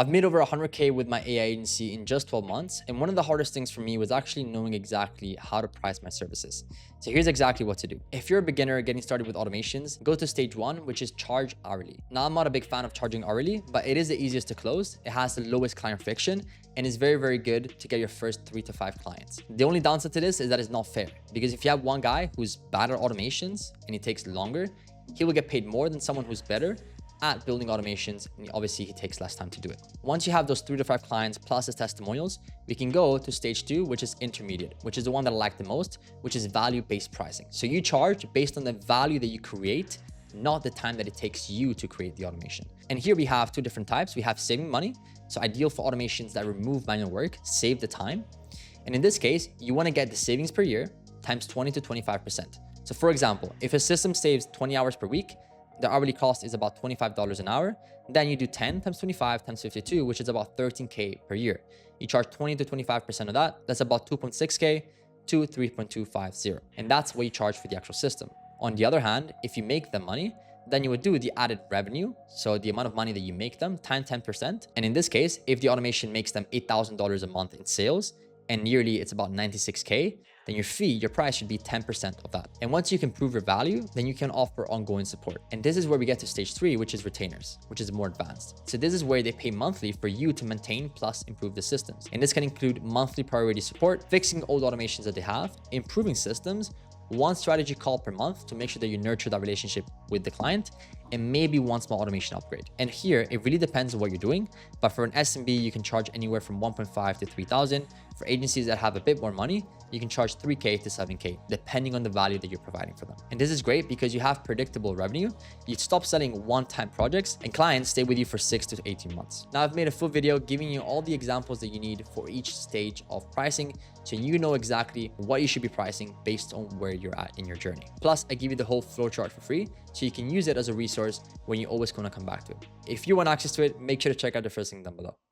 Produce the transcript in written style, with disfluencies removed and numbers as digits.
I've made over 100K with my AI agency in just 12 months. And one of the hardest things for me was actually knowing exactly how to price my services. So here's exactly what to do. If you're a beginner getting started with automations, go to stage 1, which is charge hourly. Now, I'm not a big fan of charging hourly, but it is the easiest to close. It has the lowest client friction and is very, very good to get your first 3 to 5 clients. The only downside to this is that it's not fair, because if you have one guy who's bad at automations and he takes longer, he will get paid more than someone who's better at building automations, and obviously he takes less time to do it. Once you have those 3 to 5 clients plus his testimonials, we can go to stage 2, which is intermediate, which is the one that I like the most, which is value-based pricing. So you charge based on the value that you create, not the time that it takes you to create the automation. And here we have 2 different types. We have saving money, so ideal for automations that remove manual work, save the time. And in this case, you want to get the savings per year times 20 to 25%. So for example, if a system saves 20 hours per week, the hourly cost is about $25 an hour. Then you do 10 times 25 times 52, which is about 13K per year. You charge 20 to 25% of that. That's about 2.6K to 3.250. And that's what you charge for the actual system. On the other hand, if you make the money, then you would do the added revenue. So the amount of money that you make them times 10%. And in this case, if the automation makes them $8,000 a month in sales, and yearly it's about 96K, then your fee, your price should be 10% of that. And once you can prove your value, then you can offer ongoing support. And this is where we get to stage 3, which is retainers, which is more advanced. So this is where they pay monthly for you to maintain plus improve the systems. And this can include monthly priority support, fixing old automations that they have, improving systems, 1 strategy call per month to make sure that you nurture that relationship with the client, and maybe 1 small automation upgrade. And here, it really depends on what you're doing. But for an SMB, you can charge anywhere from 1.5 to 3,000. For agencies that have a bit more money, you can charge 3K to 7K, depending on the value that you're providing for them. And this is great because you have predictable revenue. You stop selling one-time projects and clients stay with you for 6 to 18 months. Now, I've made a full video giving you all the examples that you need for each stage of pricing, so you know exactly what you should be pricing based on where you're at in your journey. Plus, I give you the whole flowchart for free, so you can use it as a resource when you always want to come back to it. If you want access to it, make sure to check out the first link down below.